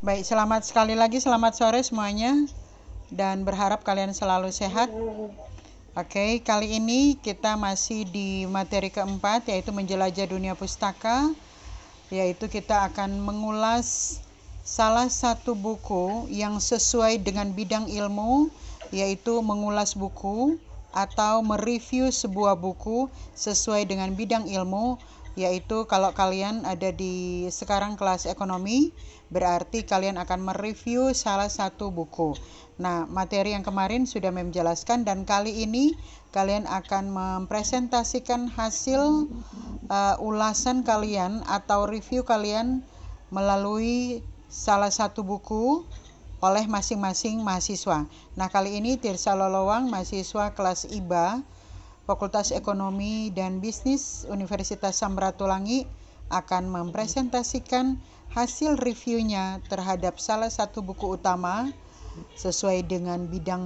Baik, selamat sekali lagi, selamat sore semuanya, dan berharap kalian selalu sehat. Oke, kali ini kita masih di materi keempat, yaitu menjelajah dunia pustaka, yaitu kita akan mengulas salah satu buku yang sesuai dengan bidang ilmu, yaitu mengulas buku atau mereview sebuah buku sesuai dengan bidang ilmu, yaitu kalau kalian ada di sekarang kelas ekonomi, berarti kalian akan mereview salah satu buku. Nah, materi yang kemarin sudah menjelaskan, dan kali ini kalian akan mempresentasikan hasil ulasan kalian atau review kalian melalui salah satu buku oleh masing-masing mahasiswa. Nah, kali ini Tirsa Lolowang, mahasiswa kelas IBA, Fakultas Ekonomi dan Bisnis Universitas Samratulangi, akan mempresentasikan hasil reviewnya terhadap salah satu buku utama sesuai dengan bidang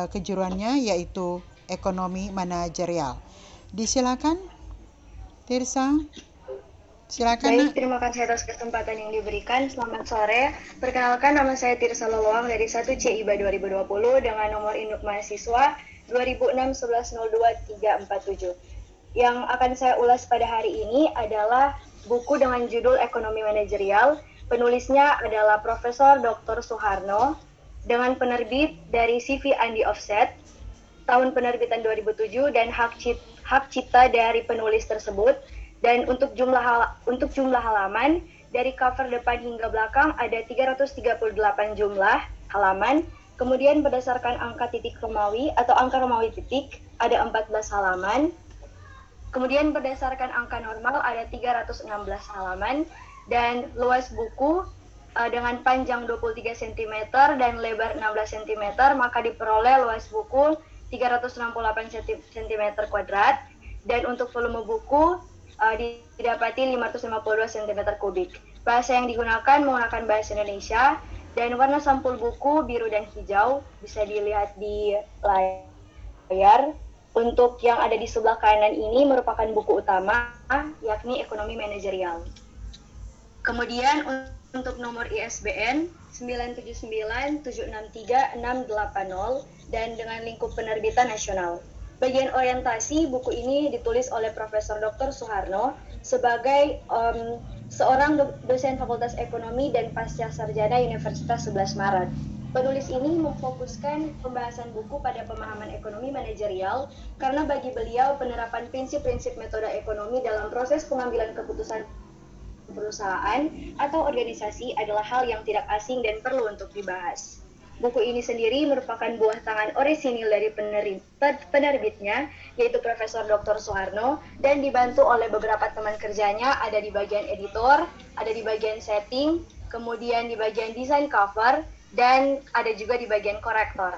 kejuruannya, yaitu ekonomi manajerial. Disilakan, Tirsa. Silakan. Baik, terima kasih atas kesempatan yang diberikan. Selamat sore. Perkenalkan, nama saya Tirsa Loluang dari 1C IBA 2020 dengan nomor induk mahasiswa 2006110237. Yang akan saya ulas pada hari ini adalah buku dengan judul Ekonomi Manajerial. Penulisnya adalah Profesor Dr. Suharno dengan penerbit dari CV Andi Offset, tahun penerbitan 2007 dan hak cipta dari penulis tersebut. Dan untuk jumlah halaman dari cover depan hingga belakang ada 338 jumlah halaman. Kemudian berdasarkan angka titik Romawi atau angka Romawi titik ada 14 halaman. Kemudian berdasarkan angka normal ada 316 halaman, dan luas buku dengan panjang 23 cm dan lebar 16 cm, maka diperoleh luas buku 368 cm kuadrat, dan untuk volume buku didapati 552 cm kubik. Bahasa yang digunakan menggunakan bahasa Indonesia, dan warna sampul buku biru dan hijau bisa dilihat di layar. Untuk yang ada di sebelah kanan ini merupakan buku utama, yakni Ekonomi Manajerial. Kemudian untuk nomor ISBN 979763680 dan dengan lingkup penerbitan nasional. Bagian orientasi buku ini ditulis oleh Profesor Dr. Suharno sebagai seorang dosen Fakultas Ekonomi dan Pasca Sarjana Universitas 11 Maret. Penulis ini memfokuskan pembahasan buku pada pemahaman ekonomi manajerial karena bagi beliau penerapan prinsip-prinsip metode ekonomi dalam proses pengambilan keputusan perusahaan atau organisasi adalah hal yang tidak asing dan perlu untuk dibahas. Buku ini sendiri merupakan buah tangan orisinil dari penerbitnya, yaitu Profesor Dr. Suharno, dan dibantu oleh beberapa teman kerjanya, ada di bagian editor, ada di bagian setting, kemudian di bagian desain cover, dan ada juga di bagian korektor.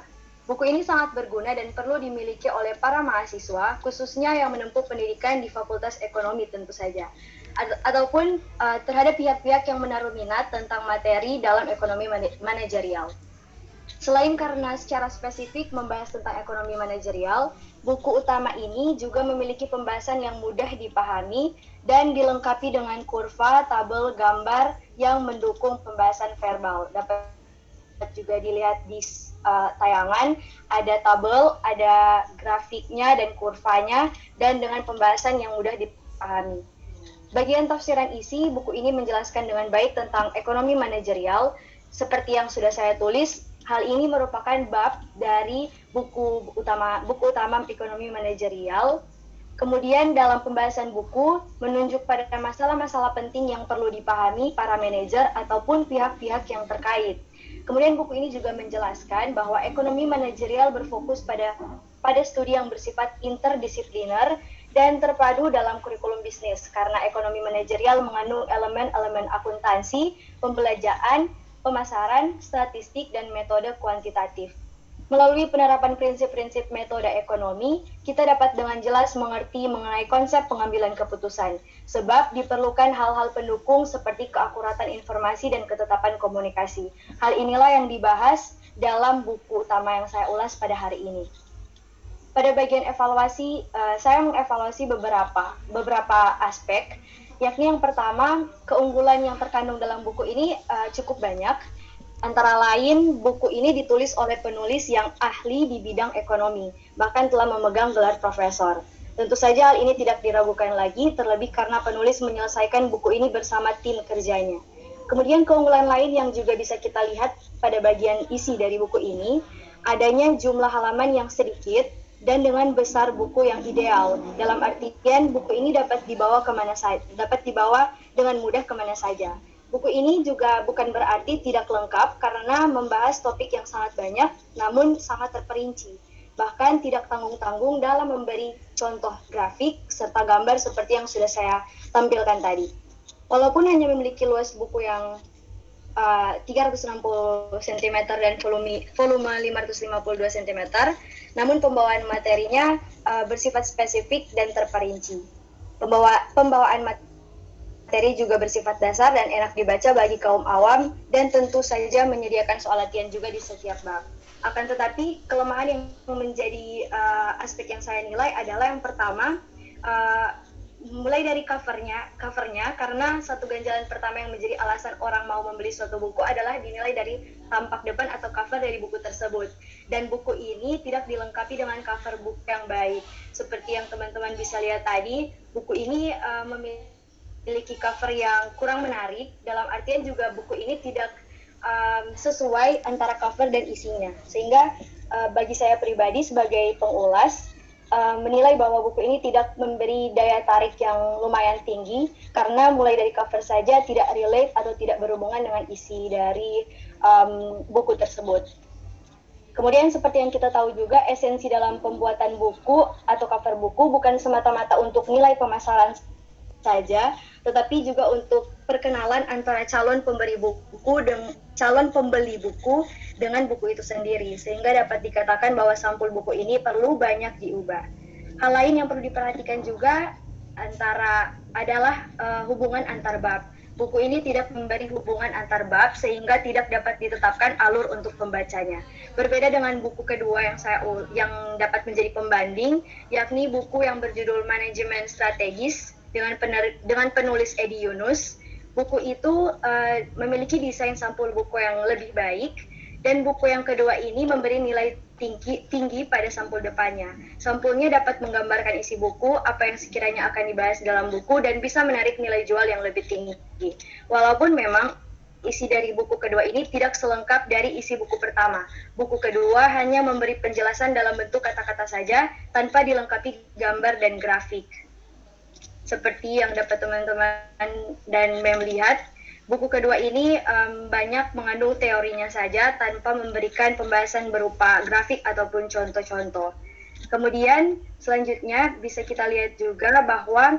Buku ini sangat berguna dan perlu dimiliki oleh para mahasiswa, khususnya yang menempuh pendidikan di Fakultas Ekonomi tentu saja, ataupun terhadap pihak-pihak yang menaruh minat tentang materi dalam ekonomi manajerial. Selain karena secara spesifik membahas tentang ekonomi manajerial, buku utama ini juga memiliki pembahasan yang mudah dipahami dan dilengkapi dengan kurva, tabel, gambar yang mendukung pembahasan verbal. Dapat juga dilihat di tayangan, ada tabel, ada grafiknya dan kurvanya, dan dengan pembahasan yang mudah dipahami. Bagian tafsiran isi, buku ini menjelaskan dengan baik tentang ekonomi manajerial. Seperti yang sudah saya tulis, hal ini merupakan bab dari buku utama ekonomi manajerial. Kemudian dalam pembahasan buku menunjuk pada masalah-masalah penting yang perlu dipahami para manajer ataupun pihak-pihak yang terkait. Kemudian buku ini juga menjelaskan bahwa ekonomi manajerial berfokus pada studi yang bersifat interdisipliner dan terpadu dalam kurikulum bisnis, karena ekonomi manajerial mengandung elemen-elemen akuntansi, pembelajaran, pemasaran, statistik, dan metode kuantitatif. Melalui penerapan prinsip-prinsip metode ekonomi, kita dapat dengan jelas mengerti mengenai konsep pengambilan keputusan, sebab diperlukan hal-hal pendukung seperti keakuratan informasi dan ketetapan komunikasi. Hal inilah yang dibahas dalam buku utama yang saya ulas pada hari ini. Pada bagian evaluasi, saya mengevaluasi beberapa aspek. yakni yang pertama, keunggulan yang terkandung dalam buku ini cukup banyak. Antara lain, buku ini ditulis oleh penulis yang ahli di bidang ekonomi, bahkan telah memegang gelar profesor. Tentu saja hal ini tidak diragukan lagi, terlebih karena penulis menyelesaikan buku ini bersama tim kerjanya. Kemudian keunggulan lain yang juga bisa kita lihat pada bagian isi dari buku ini, adanya jumlah halaman yang sedikit dan dengan besar buku yang ideal. Dalam artian buku ini dapat dibawa dengan mudah kemana saja. Buku ini juga bukan berarti tidak lengkap karena membahas topik yang sangat banyak, namun sangat terperinci. Bahkan tidak tanggung-tanggung dalam memberi contoh grafik serta gambar seperti yang sudah saya tampilkan tadi. Walaupun hanya memiliki luas buku yang 360 cm dan volume 552 cm, namun pembawaan materinya bersifat spesifik dan terperinci. Pembawaan materi juga bersifat dasar dan enak dibaca bagi kaum awam, dan tentu saja menyediakan soal latihan juga di setiap bab. Akan tetapi, kelemahan yang menjadi aspek yang saya nilai adalah yang pertama, mulai dari covernya, karena satu ganjalan pertama yang menjadi alasan orang mau membeli suatu buku adalah dinilai dari tampak depan atau cover dari buku tersebut. Dan buku ini tidak dilengkapi dengan cover buku yang baik. Seperti yang teman-teman bisa lihat tadi, buku ini memiliki cover yang kurang menarik, dalam artian juga buku ini tidak sesuai antara cover dan isinya. Sehingga bagi saya pribadi sebagai pengulas, menilai bahwa buku ini tidak memberi daya tarik yang lumayan tinggi karena mulai dari cover saja tidak relate atau tidak berhubungan dengan isi dari buku tersebut. Kemudian seperti yang kita tahu juga, esensi dalam pembuatan buku atau cover buku bukan semata-mata untuk nilai pemasaran saja, tetapi juga untuk perkenalan antara calon pemberi buku dan calon pembeli buku dengan buku itu sendiri, sehingga dapat dikatakan bahwa sampul buku ini perlu banyak diubah. Hal lain yang perlu diperhatikan juga adalah hubungan antar bab. Buku ini tidak memberi hubungan antar bab sehingga tidak dapat ditetapkan alur untuk pembacanya. Berbeda dengan buku kedua yang dapat menjadi pembanding, yakni buku yang berjudul Manajemen Strategis dengan penulis Edi Yunus. Buku itu memiliki desain sampul buku yang lebih baik, dan buku yang kedua ini memberi nilai tinggi pada sampul depannya. Sampulnya dapat menggambarkan isi buku, apa yang sekiranya akan dibahas dalam buku, dan bisa menarik nilai jual yang lebih tinggi. Walaupun memang isi dari buku kedua ini tidak selengkap dari isi buku pertama. Buku kedua hanya memberi penjelasan dalam bentuk kata-kata saja, tanpa dilengkapi gambar dan grafik. Seperti yang dapat teman-teman dan Mem lihat, buku kedua ini banyak mengandung teorinya saja tanpa memberikan pembahasan berupa grafik ataupun contoh-contoh. Kemudian selanjutnya bisa kita lihat juga bahwa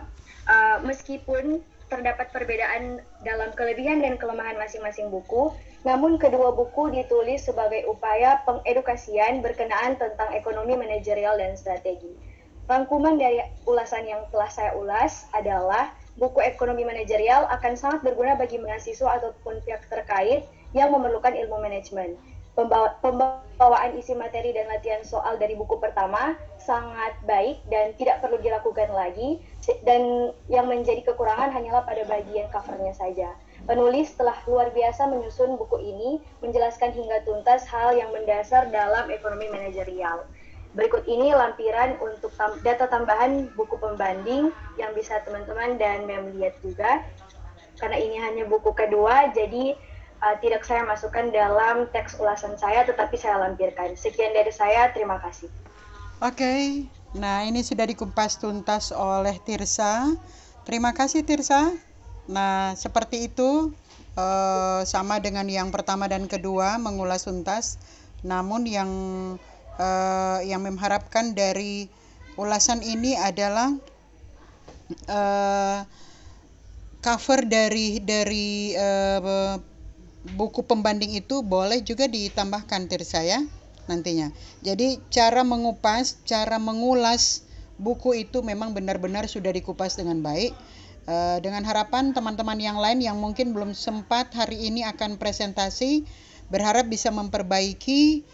meskipun terdapat perbedaan dalam kelebihan dan kelemahan masing-masing buku, namun kedua buku ditulis sebagai upaya pengedukasian berkenaan tentang ekonomi manajerial dan strategi. Rangkuman dari ulasan yang telah saya ulas adalah buku ekonomi manajerial akan sangat berguna bagi mahasiswa ataupun pihak terkait yang memerlukan ilmu manajemen. Pembawaan isi materi dan latihan soal dari buku pertama sangat baik dan tidak perlu dilakukan lagi, dan yang menjadi kekurangan hanyalah pada bagian covernya saja. Penulis telah luar biasa menyusun buku ini, menjelaskan hingga tuntas hal yang mendasar dalam ekonomi manajerial. Berikut ini lampiran untuk data tambahan buku pembanding yang bisa teman-teman dan Mem lihat juga. Karena ini hanya buku kedua, jadi tidak saya masukkan dalam teks ulasan saya, tetapi saya lampirkan. Sekian dari saya, terima kasih. Oke, nah ini sudah dikupas tuntas oleh Tirsa. Terima kasih Tirsa. Nah, seperti itu, sama dengan yang pertama dan kedua, mengulas tuntas. Namun yang Mem harapkan dari ulasan ini adalah cover dari buku pembanding itu boleh juga ditambahkan Tirsa ya nantinya. Jadi cara mengupas, cara mengulas buku itu memang benar-benar sudah dikupas dengan baik. Dengan harapan teman-teman yang lain yang mungkin belum sempat hari ini akan presentasi, berharap bisa memperbaiki